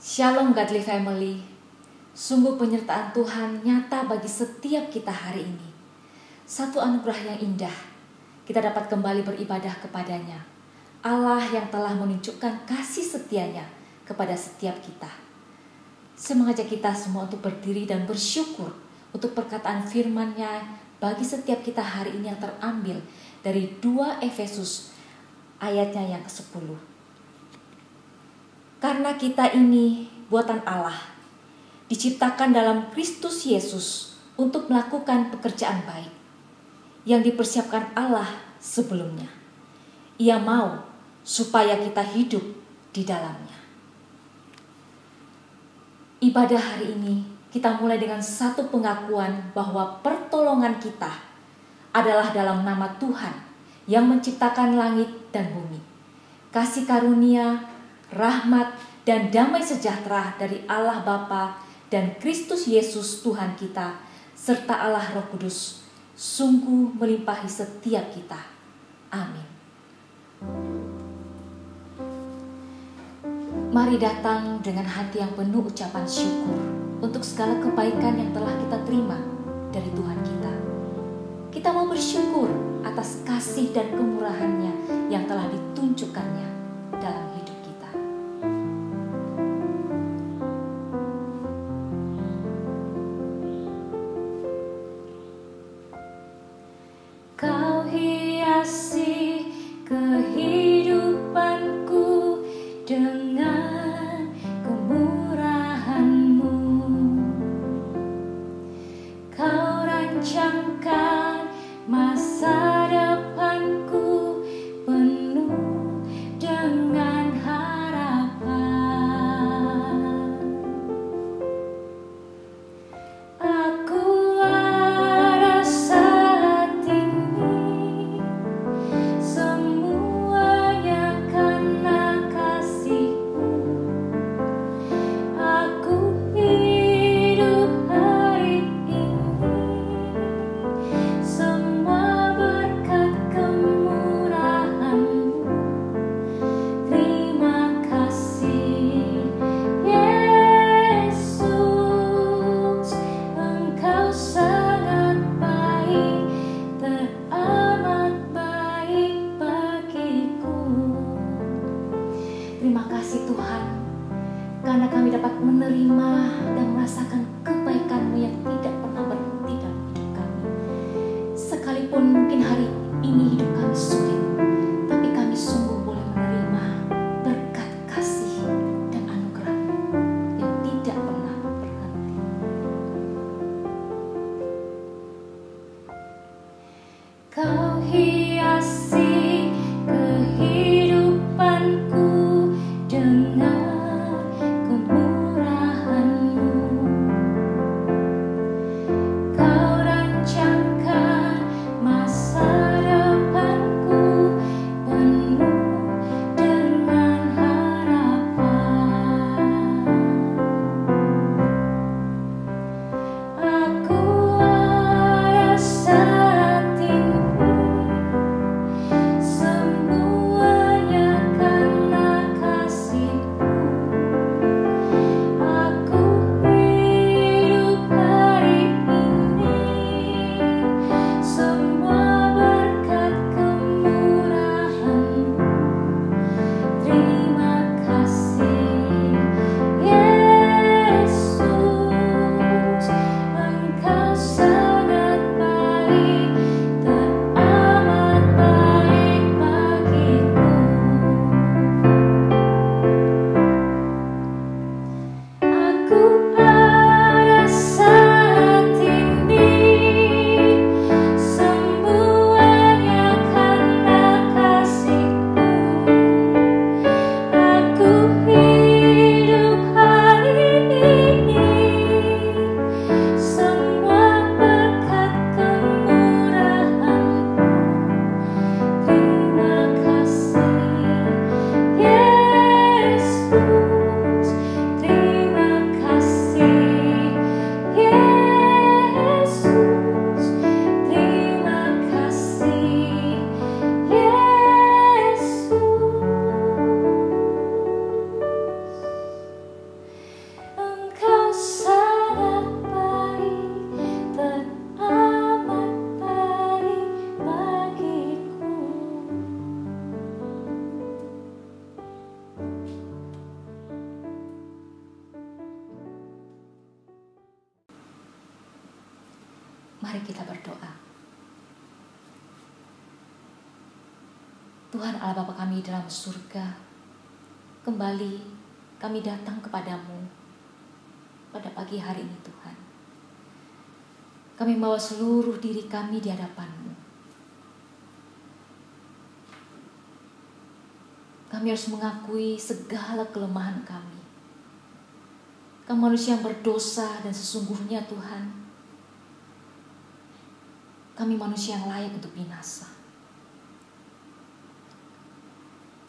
Shalom Godly Family. Sungguh penyertaan Tuhan nyata bagi setiap kita hari ini. Satu anugerah yang indah, kita dapat kembali beribadah kepadanya. Allah yang telah menunjukkan kasih setianya kepada setiap kita. Saya mengajak kita semua untuk berdiri dan bersyukur untuk perkataan firman-Nya bagi setiap kita hari ini yang terambil dari 2 Efesus ayatnya yang ke-10. Karena kita ini buatan Allah, diciptakan dalam Kristus Yesus untuk melakukan pekerjaan baik yang dipersiapkan Allah sebelumnya. Ia mau supaya kita hidup di dalamnya. Ibadah hari ini kita mulai dengan satu pengakuan bahwa pertolongan kita adalah dalam nama Tuhan yang menciptakan langit dan bumi. Kasih karunia, rahmat dan damai sejahtera dari Allah Bapa dan Kristus Yesus Tuhan kita serta Allah Roh Kudus sungguh melimpahi setiap kita. Amin. Mari datang dengan hati yang penuh ucapan syukur untuk segala kebaikan yang telah kita terima dari Tuhan kita. Kita mau bersyukur atas kasih dan kemurahan-Nya yang telah ditunjukkannya dalam hidup kita. Kau hiasi kehidupanku dengan kemurahan-Mu. Kau rancangkan masa depanku penuh dengan harapan. Aku ada saat ini, semuanya karena kasih-Mu. Aku hidup hari ini, semua berkat kemurahan-Mu. Terima kasih Yesus, Engkau sangat baik, teramat baik bagiku. Terima kasih Tuhan, karena kami dapat menerima dan merasakan kebaikan-Mu yang tidak pernah berhenti dalam hidup kami. Sekalipun mungkin hari ini hidup kami sulit, tapi kami sungguh boleh menerima berkat kasih dan anugerah-Mu yang tidak pernah berhenti. Kau hiasi kehidupanku dengan kemurahan-Mu. Kau rancangkan masa depanku penuh dengan harapan. Aku ada saat ini, semuanya karena kasih-Mu. Aku hidup hari ini, semua berkat kemurahan-Mu. Terima kasih Yesus, Engkau sangat baik, teramat baik bagiku. Aku ada saat ini, semuanya karena kasih-Mu. Aku hidup hari ini, semua berkat kemurahan-Mu. Terima kasih Yesus, terima kasih Yesus, terima kasih Yesus. Mari kita berdoa. Tuhan Allah Bapa kami dalam surga, kembali kami datang kepadamu pada pagi hari ini Tuhan. Kami membawa seluruh diri kami di hadapan-Mu. Kami harus mengakui segala kelemahan kami. Kami manusia yang berdosa dan sesungguhnya Tuhan, kami manusia yang layak untuk binasa.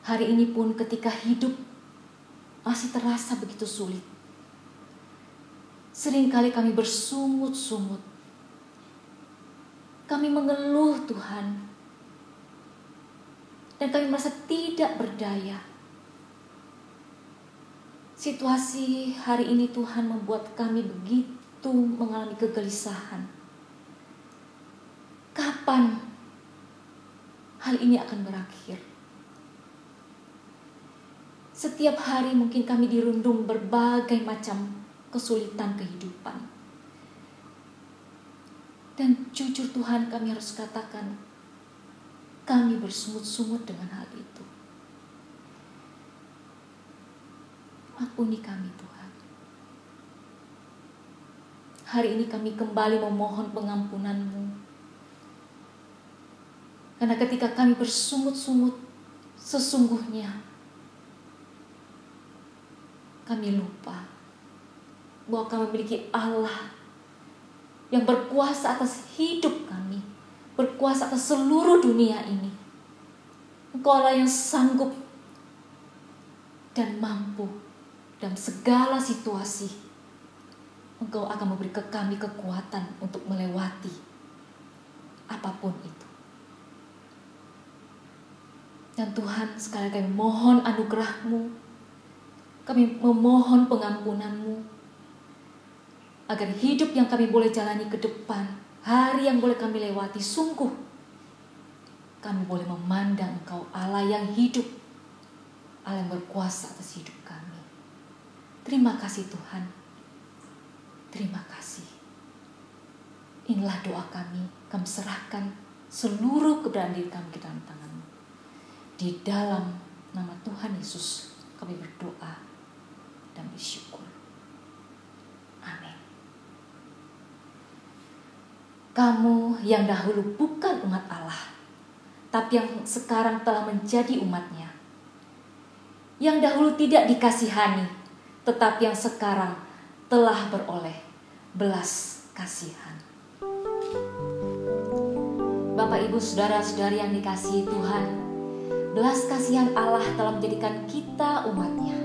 Hari ini pun ketika hidup masih terasa begitu sulit, seringkali kami bersungut-sungut. Kami mengeluh Tuhan, dan kami merasa tidak berdaya. Situasi hari ini Tuhan membuat kami begitu mengalami kegelisahan. Kapan hal ini akan berakhir? Setiap hari mungkin kami dirundung berbagai macam kesulitan kehidupan. Dan jujur Tuhan, kami harus katakan, kami bersungut-sungut dengan hal itu. Ampuni kami Tuhan. Hari ini kami kembali memohon pengampunan-Mu. Karena ketika kami bersungut-sungut, sesungguhnya kami lupa bahwa kami memiliki Allah yang berkuasa atas hidup kami, berkuasa atas seluruh dunia ini. Engkau Allah yang sanggup dan mampu dalam segala situasi. Engkau akan memberi ke kami kekuatan untuk melewati apapun itu. Dan Tuhan, sekali lagi kami mohon anugerah-Mu, kami memohon pengampunan-Mu, agar hidup yang kami boleh jalani ke depan, hari yang boleh kami lewati, sungguh kami boleh memandang Engkau Allah yang hidup, Allah yang berkuasa atas hidup kami. Terima kasih Tuhan. Terima kasih. Inilah doa kami serahkan seluruh keberadaan diri kami ke dalam tangan-Mu. Di dalam nama Tuhan Yesus kami berdoa dan bersyukur. Amin. Kamu yang dahulu bukan umat Allah, tapi yang sekarang telah menjadi umat-Nya. Yang dahulu tidak dikasihani, tetapi yang sekarang telah beroleh belas kasihan. Bapak, Ibu, Saudara-saudari yang dikasihi Tuhan, belas kasihan Allah telah menjadikan kita umat-Nya.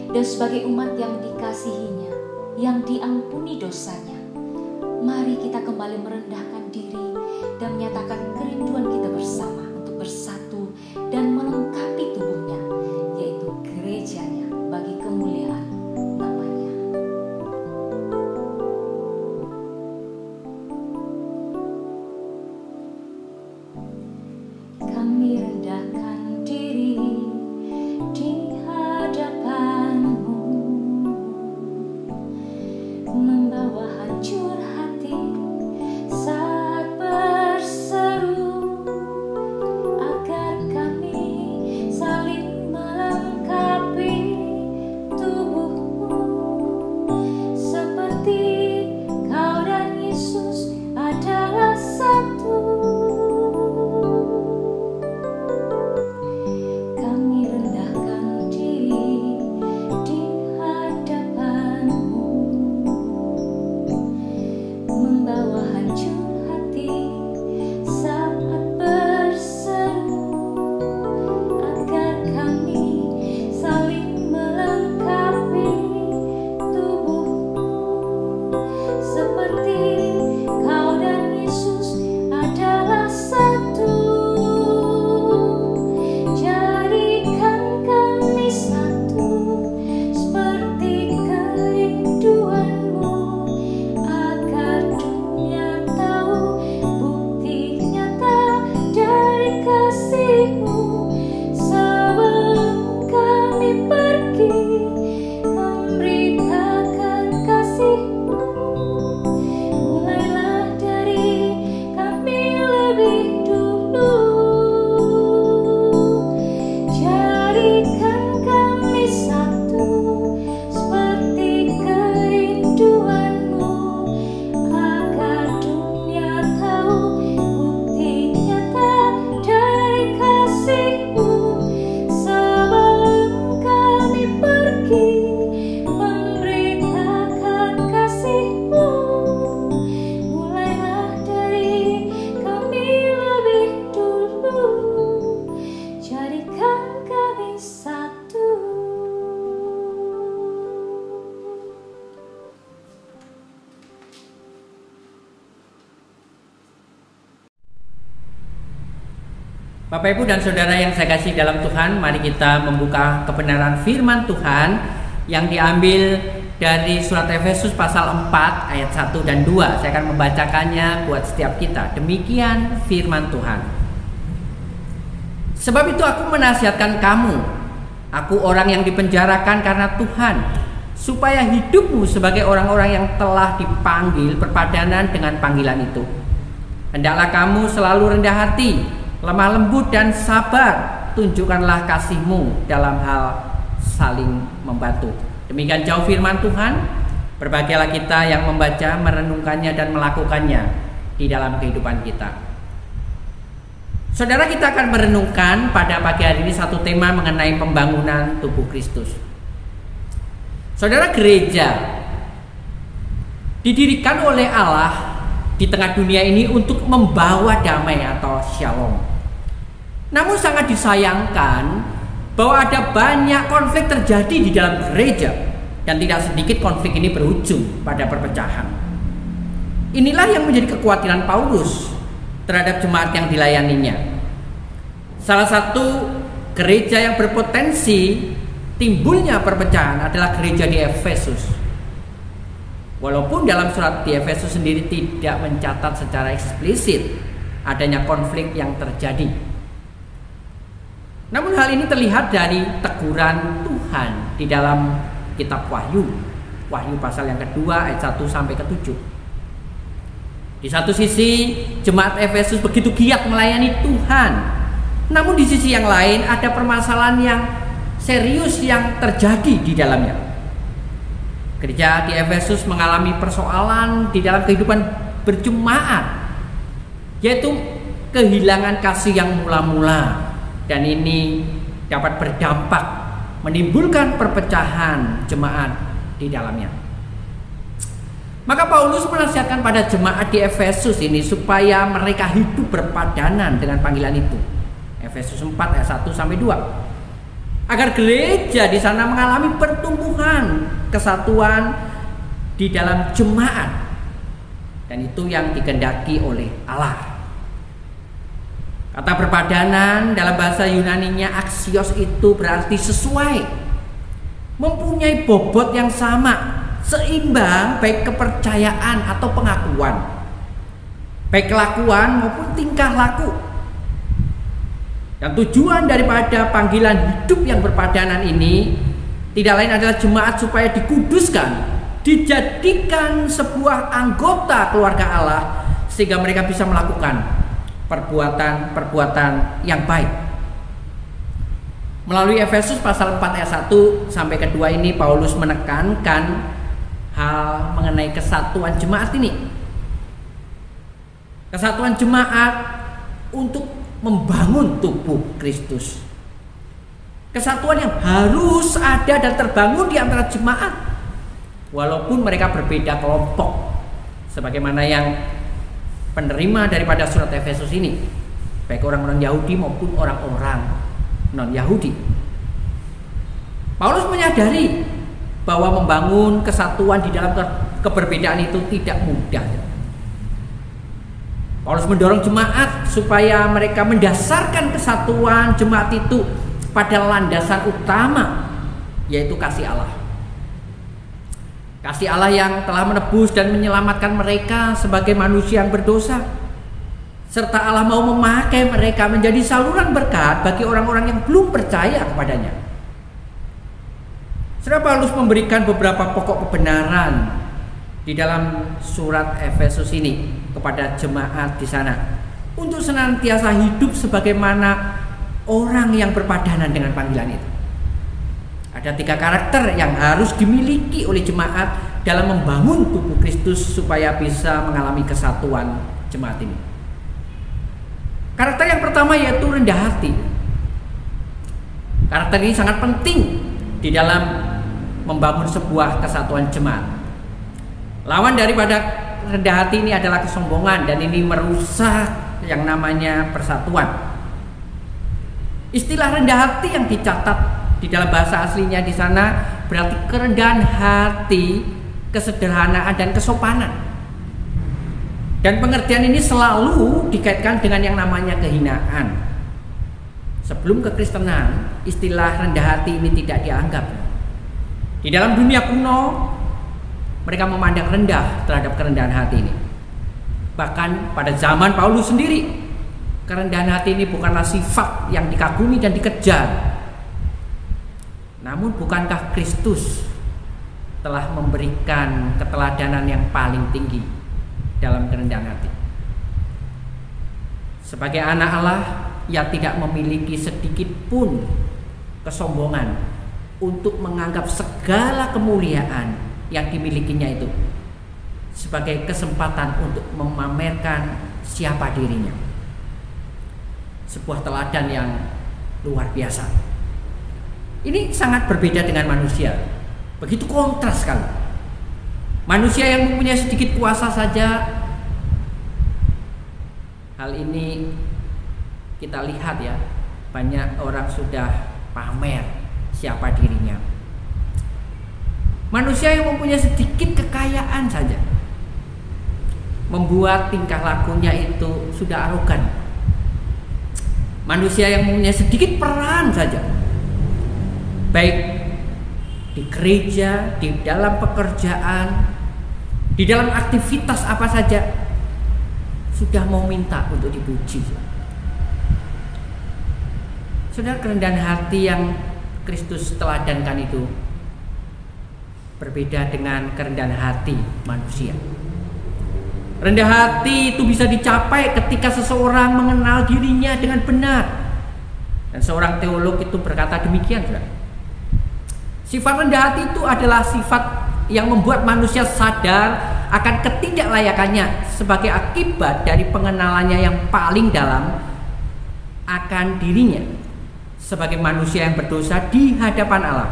Dan sebagai umat yang dikasihinya, yang diampuni dosanya, mari kita kembali merendahkan diri dan menyatakan kerinduan kita bersama untuk bersatu dan melengkapi tubuhnya, yaitu gerejanya bagi kemuliaan namanya. Kami rendahkan diri di hadapan-Mu, membawa hancur hati saat berseru, Bapak, Ibu, dan Saudara yang saya kasih dalam Tuhan, mari kita membuka kebenaran firman Tuhan yang diambil dari surat Efesus pasal 4 ayat 1 dan 2. Saya akan membacakannya buat setiap kita. Demikian firman Tuhan. Sebab itu aku menasihatkan kamu, aku orang yang dipenjarakan karena Tuhan, supaya hidupmu sebagai orang-orang yang telah dipanggil berpadanan dengan panggilan itu. Hendaklah kamu selalu rendah hati, lemah lembut dan sabar. Tunjukkanlah kasihmu dalam hal saling membantu. Demikian jauh firman Tuhan. Berbahagialah kita yang membaca, merenungkannya dan melakukannya di dalam kehidupan kita. Saudara, kita akan merenungkan pada pagi hari ini satu tema mengenai pembangunan tubuh Kristus. Saudara, gereja didirikan oleh Allah di tengah dunia ini untuk membawa damai atau shalom. Namun sangat disayangkan bahwa ada banyak konflik terjadi di dalam gereja, dan tidak sedikit konflik ini berujung pada perpecahan. Inilah yang menjadi kekhawatiran Paulus terhadap jemaat yang dilayaninya. Salah satu gereja yang berpotensi timbulnya perpecahan adalah gereja di Efesus. Walaupun dalam surat di Efesus sendiri tidak mencatat secara eksplisit adanya konflik yang terjadi, namun hal ini terlihat dari teguran Tuhan di dalam kitab Wahyu pasal yang kedua ayat 1 sampai ke 7. Di satu sisi jemaat Efesus begitu giat melayani Tuhan, namun di sisi yang lain ada permasalahan yang serius yang terjadi di dalamnya. Gereja di Efesus mengalami persoalan di dalam kehidupan berjemaat, yaitu kehilangan kasih yang mula-mula, dan ini dapat berdampak menimbulkan perpecahan jemaat di dalamnya. Maka Paulus menasihatkan pada jemaat di Efesus ini supaya mereka hidup berpadanan dengan panggilan itu. Efesus 4 ayat 1 sampai 2. Agar gereja di sana mengalami pertumbuhan, kesatuan di dalam jemaat, dan itu yang dikehendaki oleh Allah. Kata berpadanan dalam bahasa Yunaninya axios itu berarti sesuai, mempunyai bobot yang sama, seimbang baik kepercayaan atau pengakuan, baik kelakuan maupun tingkah laku. Dan tujuan daripada panggilan hidup yang berpadanan ini tidak lain adalah jemaat supaya dikuduskan, dijadikan sebuah anggota keluarga Allah, sehingga mereka bisa melakukan perbuatan-perbuatan yang baik. Melalui Efesus pasal 4 ayat 1 sampai ke 2 ini, Paulus menekankan hal mengenai kesatuan jemaat ini. Kesatuan jemaat untuk membangun tubuh Kristus. Kesatuan yang harus ada dan terbangun di antara jemaat, walaupun mereka berbeda kelompok, sebagaimana yang penerima daripada surat Efesus ini, baik orang-orang Yahudi maupun orang-orang non-Yahudi. Paulus menyadari bahwa membangun kesatuan di dalam keberbedaan itu tidak mudah. Paulus mendorong jemaat supaya mereka mendasarkan kesatuan jemaat itu pada landasan utama, yaitu kasih Allah. Kasih Allah yang telah menebus dan menyelamatkan mereka sebagai manusia yang berdosa, serta Allah mau memakai mereka menjadi saluran berkat bagi orang-orang yang belum percaya kepadanya. Saudara, Paulus memberikan beberapa pokok kebenaran di dalam surat Efesus ini kepada jemaat di sana untuk senantiasa hidup sebagaimana orang yang berpadanan dengan panggilan itu. Ada 3 karakter yang harus dimiliki oleh jemaat dalam membangun tubuh Kristus supaya bisa mengalami kesatuan jemaat ini. Karakter yang pertama yaitu rendah hati. Karakter ini sangat penting di dalam membangun sebuah kesatuan jemaat. Lawan daripada rendah hati ini adalah kesombongan, dan ini merusak yang namanya persatuan. Istilah rendah hati yang dicatat di dalam bahasa aslinya di sana berarti kerendahan hati, kesederhanaan dan kesopanan. Dan pengertian ini selalu dikaitkan dengan yang namanya kehinaan. Sebelum kekristenan, istilah rendah hati ini tidak dianggap. Di dalam dunia kuno, mereka memandang rendah terhadap kerendahan hati ini. Bahkan pada zaman Paulus sendiri, kerendahan hati ini bukanlah sifat yang dikagumi dan dikejar. Namun bukankah Kristus telah memberikan keteladanan yang paling tinggi dalam kerendahan hati? Sebagai anak Allah, ia tidak memiliki sedikit pun kesombongan untuk menganggap segala kemuliaan yang dimilikinya itu sebagai kesempatan untuk memamerkan siapa dirinya. Sebuah teladan yang luar biasa. Ini sangat berbeda dengan manusia. Begitu kontras sekali. Manusia yang mempunyai sedikit kuasa saja, hal ini kita lihat ya, banyak orang sudah pamer siapa dirinya. Manusia yang mempunyai sedikit kekayaan saja membuat tingkah lakunya itu sudah arogan. Manusia yang mempunyai sedikit peran saja, baik di gereja, di dalam pekerjaan, di dalam aktivitas apa saja, sudah mau minta untuk dipuji. Saudara, kerendahan hati yang Kristus teladankan itu berbeda dengan kerendahan hati manusia. Rendah hati itu bisa dicapai ketika seseorang mengenal dirinya dengan benar. Dan seorang teolog itu berkata demikian, saudara. Sifat rendah hati itu adalah sifat yang membuat manusia sadar akan ketidaklayakannya sebagai akibat dari pengenalannya yang paling dalam akan dirinya sebagai manusia yang berdosa di hadapan Allah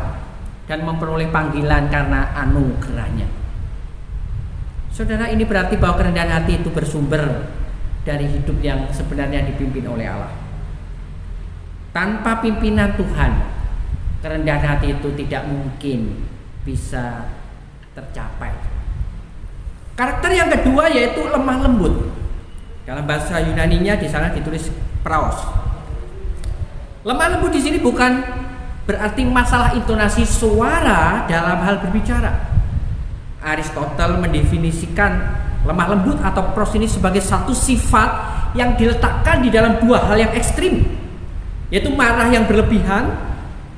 dan memperoleh panggilan karena anugerahnya. Saudara, ini berarti bahwa kerendahan hati itu bersumber dari hidup yang sebenarnya dipimpin oleh Allah. Tanpa pimpinan Tuhan, kerendahan hati itu tidak mungkin bisa tercapai. Karakter yang kedua yaitu lemah lembut. Dalam bahasa Yunaninya di sana ditulis praos. Lemah lembut di sini bukan berarti masalah intonasi suara dalam hal berbicara. Aristoteles mendefinisikan lemah lembut atau pros ini sebagai satu sifat yang diletakkan di dalam dua hal yang ekstrim, yaitu marah yang berlebihan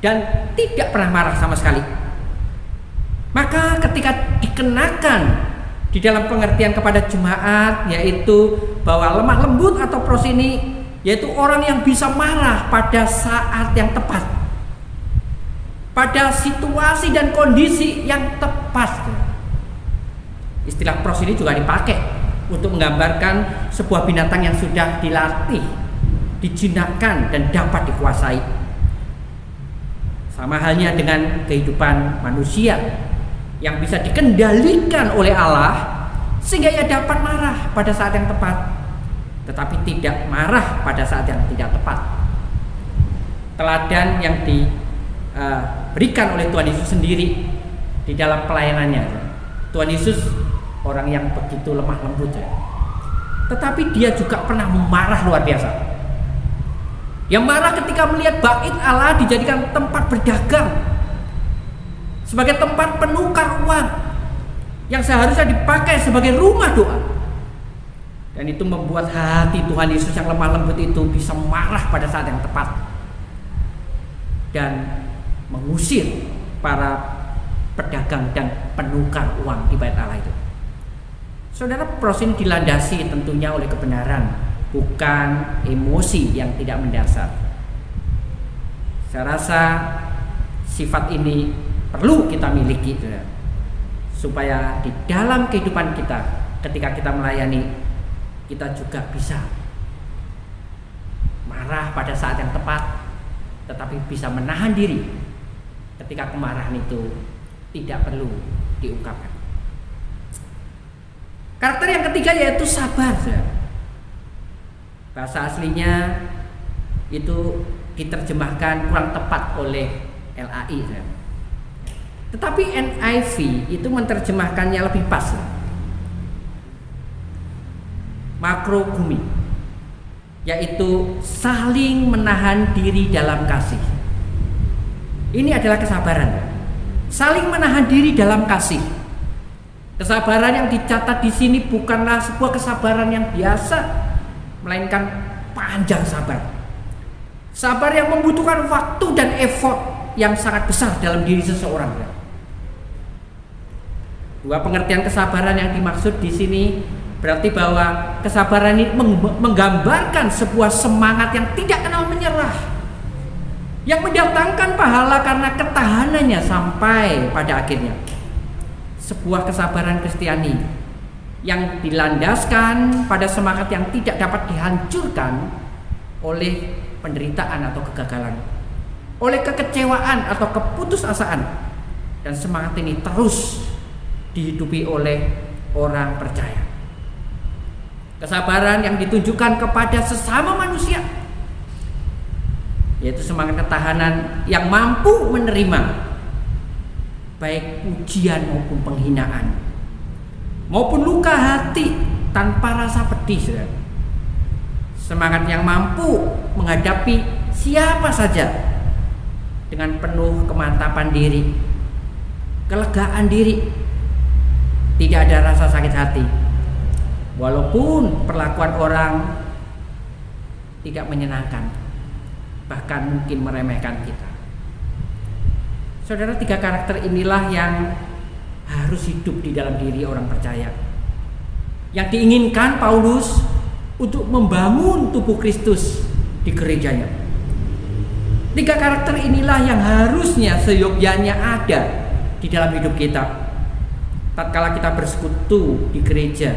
dan tidak pernah marah sama sekali. Maka ketika dikenakan di dalam pengertian kepada jemaat, yaitu bahwa lemah lembut atau pros ini yaitu orang yang bisa marah pada saat yang tepat, pada situasi dan kondisi yang tepat. Istilah pros ini juga dipakai untuk menggambarkan sebuah binatang yang sudah dilatih, dijinakkan dan dapat dikuasai. Sama halnya dengan kehidupan manusia yang bisa dikendalikan oleh Allah sehingga ia dapat marah pada saat yang tepat, tetapi tidak marah pada saat yang tidak tepat. Teladan yang diberikan oleh Tuhan Yesus sendiri di dalam pelayanannya. Tuhan Yesus orang yang begitu lemah lembut ya. Tetapi dia juga pernah marah luar biasa. Dia marah ketika melihat bait Allah dijadikan tempat berdagang, sebagai tempat penukar uang yang seharusnya dipakai sebagai rumah doa. Dan itu membuat hati Tuhan Yesus yang lemah lembut itu bisa marah pada saat yang tepat dan mengusir para pedagang dan penukar uang di bait Allah itu. Saudara, pros ini dilandasi tentunya oleh kebenaran, bukan emosi yang tidak mendasar. Saya rasa sifat ini perlu kita miliki, saudara, supaya di dalam kehidupan kita ketika kita melayani, kita juga bisa marah pada saat yang tepat, tetapi bisa menahan diri ketika kemarahan itu tidak perlu diungkapkan. Karakter yang ketiga yaitu sabar. Bahasa aslinya itu diterjemahkan kurang tepat oleh LAI. Tetapi NIV itu menerjemahkannya lebih pas. Makrogumi. yaitu saling menahan diri dalam kasih. Ini adalah kesabaran. Saling menahan diri dalam kasih. Kesabaran yang dicatat di sini bukanlah sebuah kesabaran yang biasa, melainkan panjang sabar. Sabar yang membutuhkan waktu dan effort yang sangat besar dalam diri seseorang. Dua pengertian kesabaran yang dimaksud di sini berarti bahwa kesabaran ini menggambarkan sebuah semangat yang tidak kenal menyerah, yang mendatangkan pahala karena ketahanannya sampai pada akhirnya. Sebuah kesabaran Kristiani yang dilandaskan pada semangat yang tidak dapat dihancurkan oleh penderitaan atau kegagalan, oleh kekecewaan atau keputusasaan, dan semangat ini terus dihidupi oleh orang percaya. Kesabaran yang ditunjukkan kepada sesama manusia, yaitu semangat ketahanan yang mampu menerima baik ujian maupun penghinaan, maupun luka hati tanpa rasa pedih. Semangat yang mampu menghadapi siapa saja dengan penuh kemantapan diri, kelegaan diri, tidak ada rasa sakit hati, walaupun perlakuan orang tidak menyenangkan, bahkan mungkin meremehkan kita. Saudara, tiga karakter inilah yang harus hidup di dalam diri orang percaya, yang diinginkan Paulus untuk membangun tubuh Kristus di gerejanya. Tiga karakter inilah yang harusnya seyogyanya ada di dalam hidup kita tatkala kita bersekutu di gereja,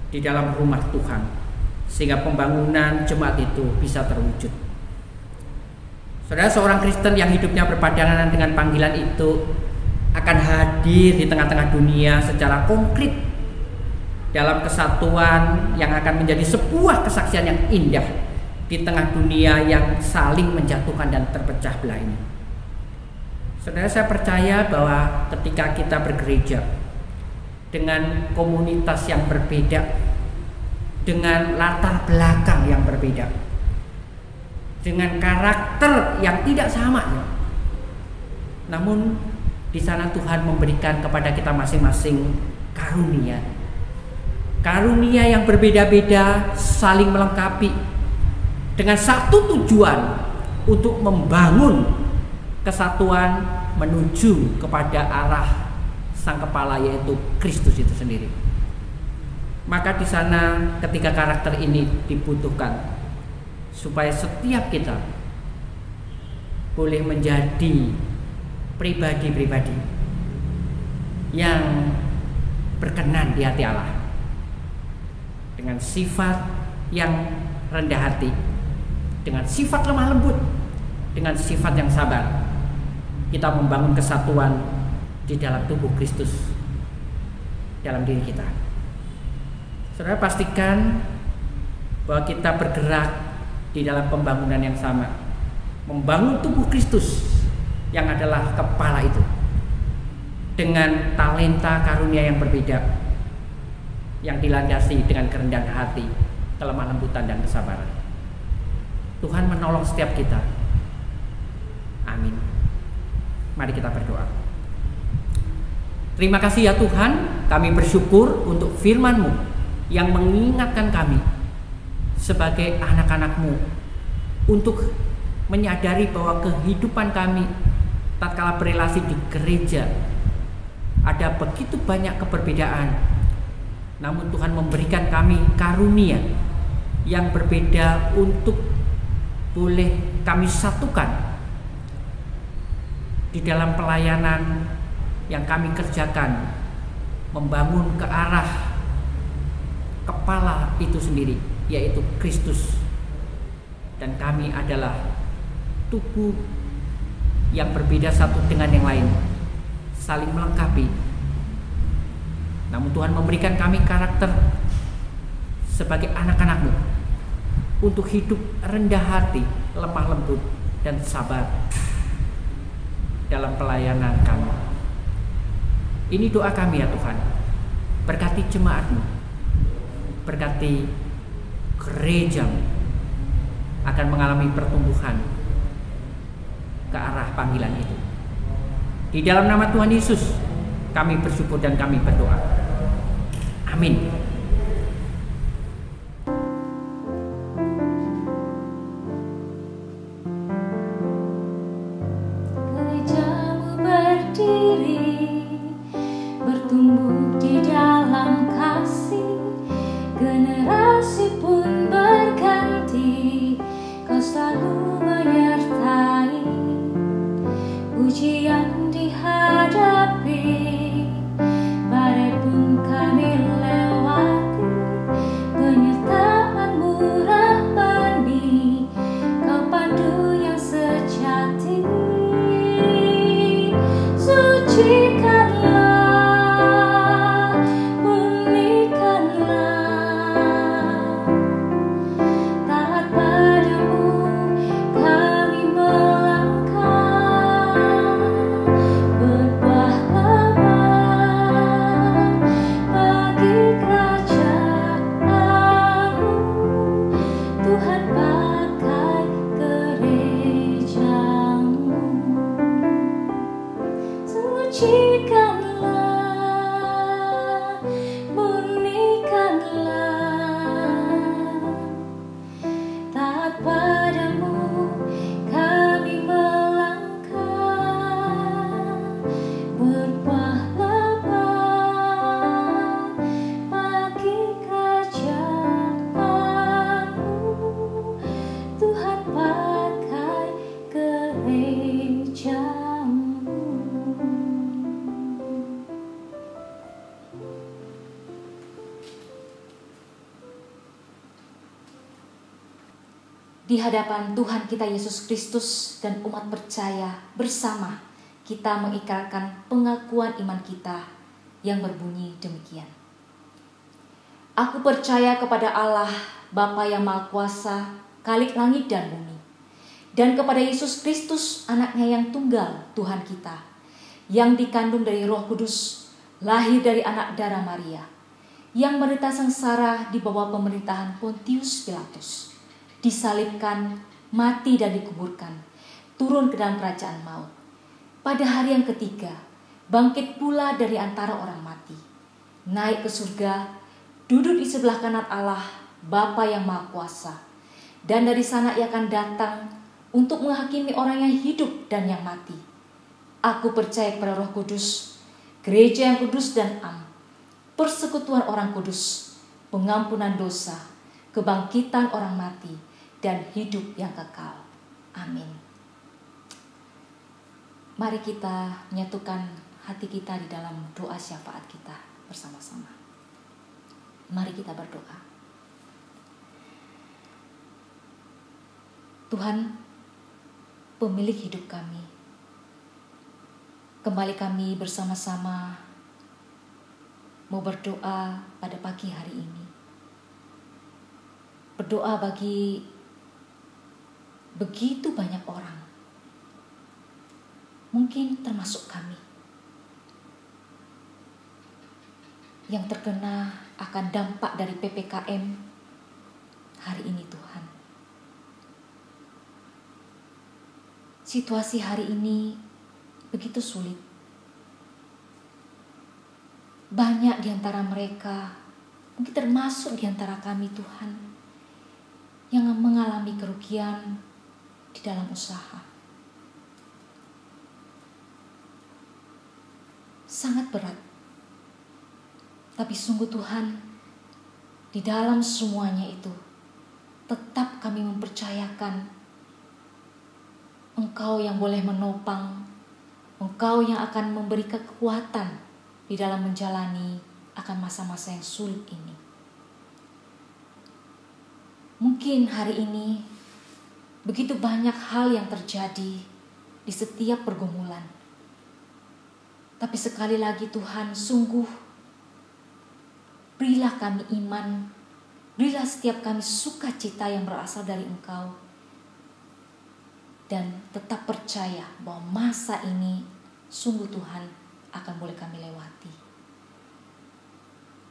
di dalam rumah Tuhan, sehingga pembangunan jemaat itu bisa terwujud. Saudara, seorang Kristen yang hidupnya berpadangan dengan panggilan itu akan hadir di tengah-tengah dunia secara konkret dalam kesatuan yang akan menjadi sebuah kesaksian yang indah di tengah dunia yang saling menjatuhkan dan terpecah belah ini. Saudara, saya percaya bahwa ketika kita bergereja dengan komunitas yang berbeda, dengan latar belakang yang berbeda, dengan karakter yang tidak sama, namun di sana Tuhan memberikan kepada kita masing-masing karunia yang berbeda-beda, saling melengkapi dengan satu tujuan untuk membangun kesatuan menuju kepada arah sang kepala, yaitu Kristus itu sendiri. Maka di sana ketika karakter ini dibutuhkan supaya setiap kita boleh menjadi pribadi-pribadi yang berkenan di hati Allah, dengan sifat yang rendah hati, dengan sifat lemah lembut, dengan sifat yang sabar. Kita membangun kesatuan di dalam tubuh Kristus dalam diri kita. Saudara, pastikan bahwa kita bergerak di dalam pembangunan yang sama, membangun tubuh Kristus yang adalah kepala itu, dengan talenta karunia yang berbeda, yang dilandasi dengan kerendahan hati, kelemah lembutan, dan kesabaran. Tuhan menolong setiap kita. Amin. Mari kita berdoa. Terima kasih ya Tuhan, kami bersyukur untuk firman-Mu yang mengingatkan kami sebagai anak-anak-Mu untuk menyadari bahwa kehidupan kami tatkala berelasi di gereja ada begitu banyak keberbedaan, namun Tuhan memberikan kami karunia yang berbeda untuk boleh kami satukan di dalam pelayanan yang kami kerjakan, membangun ke arah kepala itu sendiri, yaitu Kristus. Dan kami adalah tubuh yang berbeda satu dengan yang lain, saling melengkapi. Namun Tuhan memberikan kami karakter sebagai anak-anak-Mu untuk hidup rendah hati, lemah lembut, dan sabar dalam pelayanan kami. Ini doa kami ya Tuhan. Berkati jemaat-Mu, berkati gerejamu akan mengalami pertumbuhan ke arah panggilan itu. Di dalam nama Tuhan Yesus kami bersyukur dan kami berdoa. Amin. Gerejamu berdiri, bertumbuh di dalam kasih, generasi pun berganti, kau selalu menyertai. Ujian dihadapi, badai pun kami lewati, penyertaan-Mu rahmani, kau pandu yang sejati. Sucikanlah, murnikanlah, taat padamu kami melangkah, berbuah lebat bagi kerajaan-Mu, Tuhan pakai gereja-Mu. Sucikanlah, murnikanlah, taat padamu kami melangkah, berbuah lebat bagi kerajaan-Mu, Tuhan pakai gereja-Mu. Di hadapan Tuhan kita Yesus Kristus dan umat percaya bersama, kita mengikrarkan pengakuan iman kita yang berbunyi demikian. Aku percaya kepada Allah, Bapa yang Maha Kuasa, Khalik langit dan bumi, dan kepada Yesus Kristus, anaknya yang tunggal, Tuhan kita, yang dikandung dari Roh Kudus, lahir dari anak darah Maria, yang menderita sengsara di bawah pemerintahan Pontius Pilatus, disalibkan, mati dan dikuburkan, turun ke dalam kerajaan maut. Pada hari yang ketiga, bangkit pula dari antara orang mati, naik ke surga, duduk di sebelah kanan Allah, Bapa yang Maha Kuasa, dan dari sana Ia akan datang untuk menghakimi orang yang hidup dan yang mati. Aku percaya kepada Roh Kudus, gereja yang kudus dan am, persekutuan orang kudus, pengampunan dosa, kebangkitan orang mati, dan hidup yang kekal. Amin. Mari kita menyatukan hati kita di dalam doa syafaat kita bersama-sama. Mari kita berdoa. Tuhan, pemilik hidup kami, kembali kami bersama-sama mau berdoa pada pagi hari ini. Berdoa bagi begitu banyak orang, mungkin termasuk kami, yang terkena akan dampak dari PPKM hari ini Tuhan. Situasi hari ini begitu sulit. Banyak di antara mereka, mungkin termasuk di antara kami Tuhan, yang mengalami kerugian di dalam usaha. Sangat berat. Tapi sungguh Tuhan, di dalam semuanya itu, tetap kami mempercayakan Engkau yang boleh menopang, Engkau yang akan memberi kekuatan di dalam menjalani akan masa-masa yang sulit ini. Mungkin hari ini begitu banyak hal yang terjadi di setiap pergumulan. Tapi sekali lagi Tuhan, sungguh berilah kami iman, berilah setiap kami sukacita yang berasal dari Engkau. Dan tetap percaya bahwa masa ini sungguh Tuhan akan boleh kami lewati.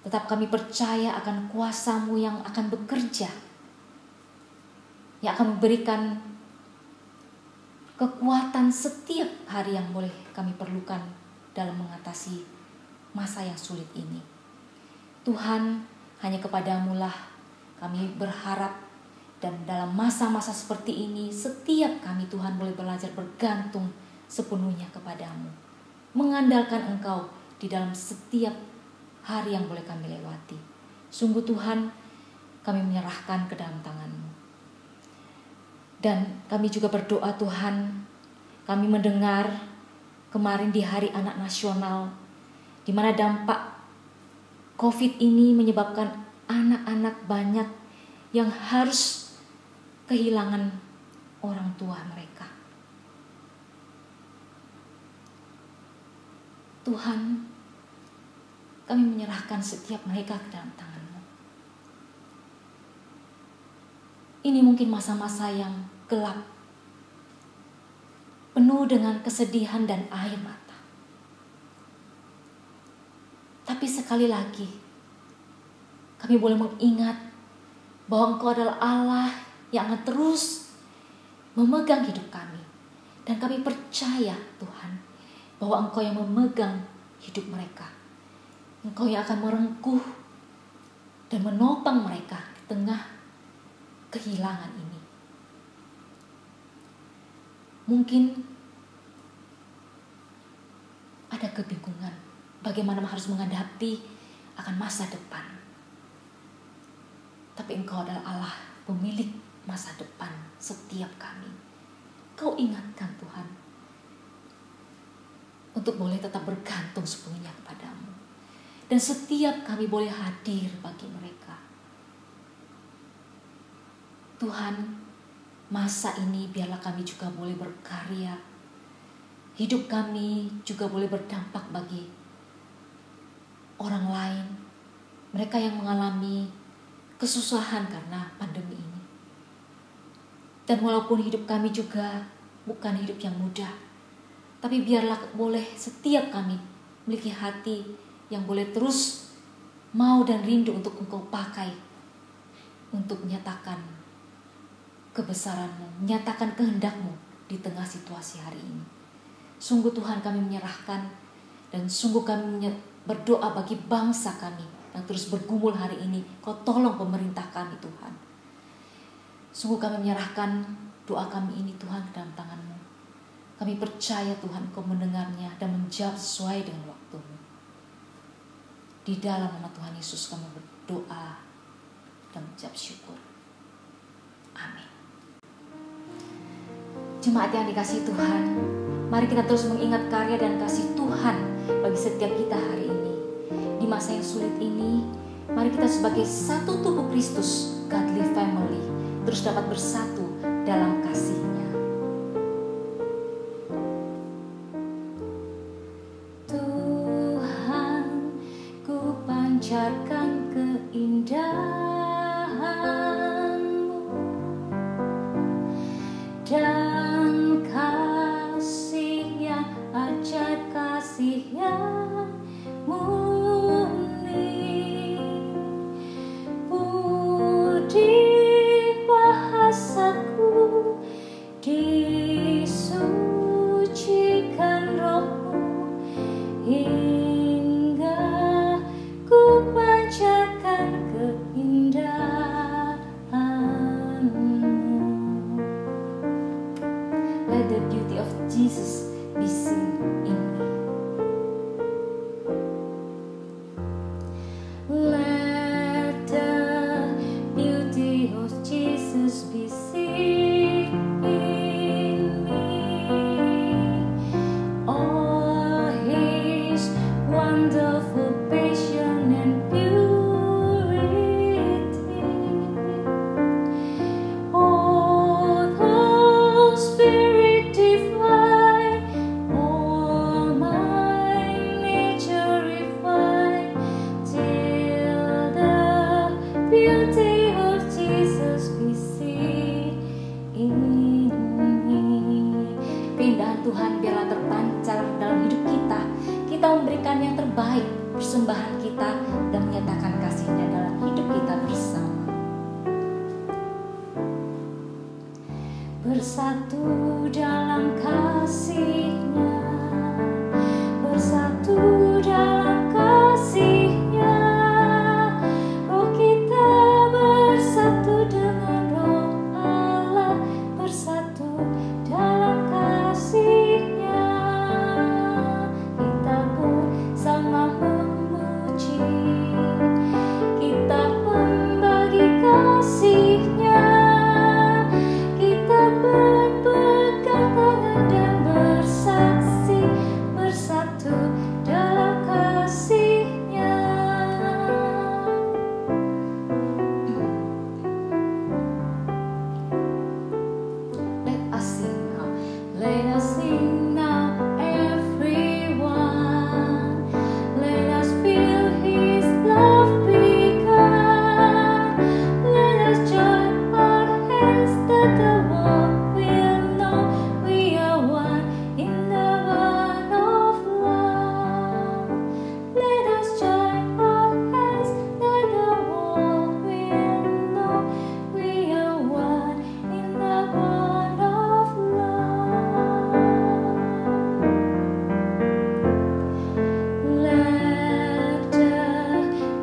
Tetap kami percaya akan kuasa-Mu yang akan bekerja yang akan memberikan kekuatan setiap hari yang boleh kami perlukan dalam mengatasi masa yang sulit ini. Tuhan, hanya kepadamu lah kami berharap, dan dalam masa-masa seperti ini setiap kami Tuhan boleh belajar bergantung sepenuhnya kepadamu, mengandalkan Engkau di dalam setiap hari yang boleh kami lewati. Sungguh Tuhan, kami menyerahkan ke dalam tangan-Mu. Dan kami juga berdoa Tuhan, kami mendengar kemarin di Hari Anak Nasional, di mana dampak COVID ini menyebabkan anak-anak banyak yang harus kehilangan orang tua mereka. Tuhan, kami menyerahkan setiap mereka ke dalam tangan-Mu. Ini mungkin masa-masa yang gelap, penuh dengan kesedihan dan air mata. Tapi sekali lagi, kami boleh mengingat bahwa Engkau adalah Allah yang akan terus memegang hidup kami. Dan kami percaya Tuhan, bahwa Engkau yang memegang hidup mereka. Engkau yang akan merengkuh dan menopang mereka di tengah kehilangan ini. Mungkin ada kebingungan bagaimana harus menghadapi akan masa depan. Tapi Engkau adalah Allah pemilik masa depan setiap kami. Kau ingatkan Tuhan untuk boleh tetap bergantung sepenuhnya kepadamu. Dan setiap kami boleh hadir bagi mereka. Tuhan, masa ini biarlah kami juga boleh berkarya. Hidup kami juga boleh berdampak bagi orang lain. Mereka yang mengalami kesusahan karena pandemi ini. Dan walaupun hidup kami juga bukan hidup yang mudah, tapi biarlah boleh setiap kami memiliki hati yang boleh terus mau dan rindu untuk Engkau pakai untuk menyatakan kebesaran-Mu, menyatakan kehendak-Mu di tengah situasi hari ini. Sungguh Tuhan, kami menyerahkan dan sungguh kami berdoa bagi bangsa kami yang terus bergumul hari ini. Kau tolong pemerintah kami Tuhan. Sungguh kami menyerahkan doa kami ini Tuhan ke dalam tangan-Mu. Kami percaya Tuhan Kau mendengarnya dan menjawab sesuai dengan waktu-Mu. Di dalam nama Tuhan Yesus kami berdoa dan mengucap syukur. Amin. Jemaat yang dikasihi Tuhan, mari kita terus mengingat karya dan kasih Tuhan bagi setiap kita hari ini. Di masa yang sulit ini, mari kita sebagai satu tubuh Kristus, Godly Family, terus dapat bersatu dalam kasih-Nya. Tuhan, ku pancarkan keindahan-Mu dan kasih yang ajaib, kasih yang murni, budi bahasaku disucikan Roh-Mu, hingga ku pancarkan keindahan-Mu. Let the beauty of Jesus be seen in me. Let the beauty of Jesus be seen in me. All His wonderful passion and purity. Oh, the Spirit divine, all my nature refine, till the beauty of Jesus be seen in me. Keindahan Tuhan biarlah terpancar dalam hidup kita. Kita memberikan yang terbaik, persembahan kita, dan menyatakan kasih-Nya dalam hidup kita bersama. bersatu dalam kasih-Nya, bersatu dalam kasih-Nya. Roh kita bersatu dengan Roh Allah, bersatu dalam kasih-Nya. Kita bersama memuji, kita membagi kasih-Nya, kita berpegang tangan dan bersaksi, bersatu dalam kasih-Nya. Let us sing now, let us sing now, everyone. Let us feel His love begun. Let us join our hands that the world will know we are one in the bond of love. Let us join our hands that the world will know we are one in the bond of love. Let the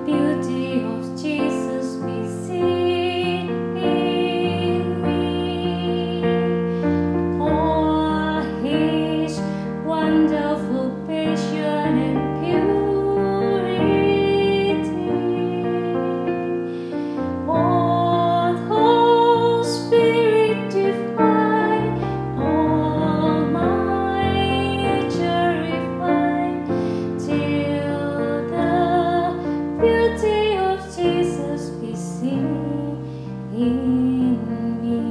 beauty of Jesus be seen in me. All His wonderful passion and purity. Oh, Spirit divine, all my nature refine, till the beauty of Jesus be seen in me.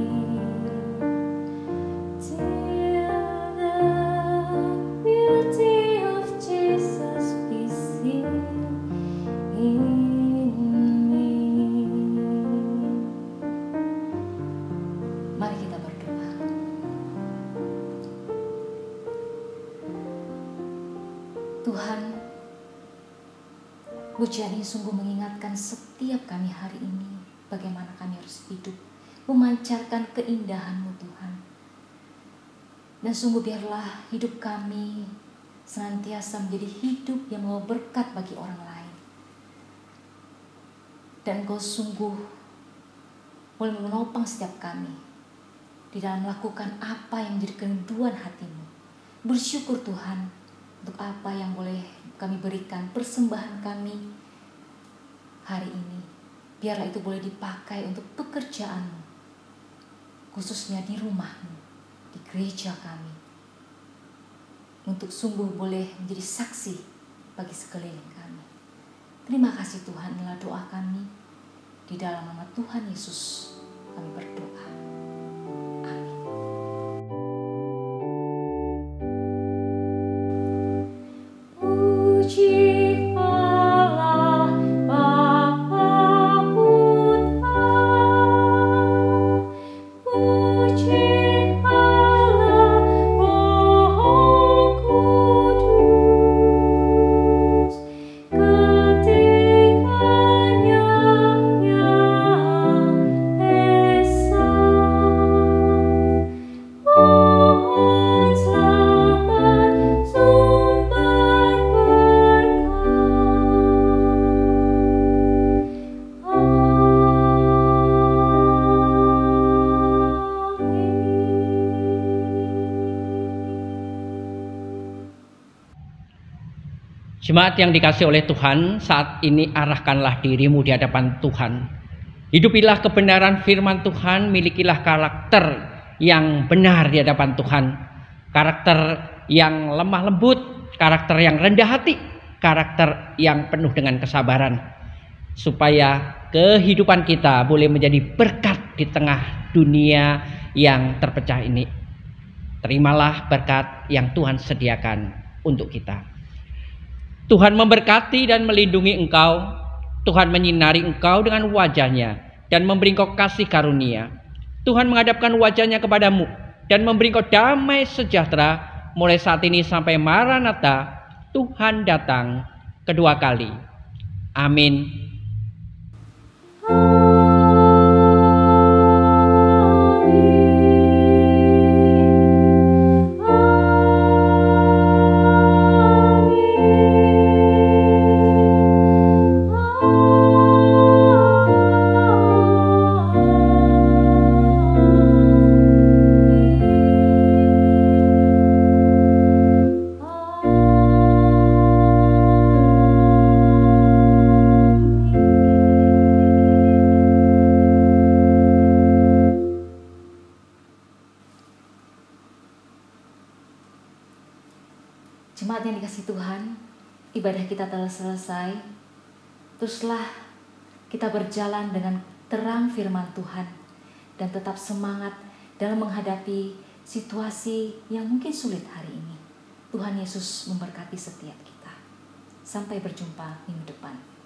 Till the beauty of Jesus be seen in me. Mari kita berdoa. Tuhan, pujian ini sungguh mengingatkan setiap kami hari ini bagaimana kami harus hidup, memancarkan keindahan-Mu Tuhan. Dan sungguh biarlah hidup kami senantiasa menjadi hidup yang membawa berkat bagi orang lain. Dan Engkau sungguh boleh menopang setiap kami di dalam melakukan apa yang menjadi kerinduan hati-Mu. Bersyukur Tuhan untuk apa yang boleh kami berikan, persembahan kami hari ini. Biarlah itu boleh dipakai untuk pekerjaan-Mu, khususnya di rumah-Mu, di gereja kami, untuk sungguh boleh menjadi saksi bagi sekeliling kami. Terima kasih Tuhan, inilah doa kami. Di dalam nama Tuhan Yesus kami berdoa. Amin. Puji Allah Bapa Putra, puji Allah Roh Kudus, ketiganya yang esa. Pohon selamat sumber Jemaat yang dikasihi oleh Tuhan, saat ini arahkanlah dirimu di hadapan Tuhan. Hidupilah kebenaran firman Tuhan, milikilah karakter yang benar di hadapan Tuhan. Karakter yang lemah lembut, karakter yang rendah hati, karakter yang penuh dengan kesabaran. Supaya kehidupan kita boleh menjadi berkat di tengah dunia yang terpecah ini. Terimalah berkat yang Tuhan sediakan untuk kita. Tuhan memberkati dan melindungi engkau. Tuhan menyinari engkau dengan wajah-Nya dan memberi engkau kasih karunia. Tuhan menghadapkan wajah-Nya kepadamu dan memberi engkau damai sejahtera mulai saat ini sampai Maranatha, Tuhan datang kedua kali. Amin. ibadah kita telah selesai. Teruslah kita berjalan dengan terang firman Tuhan dan tetap semangat dalam menghadapi situasi yang mungkin sulit hari ini. Tuhan Yesus memberkati setiap kita. Sampai berjumpa minggu depan.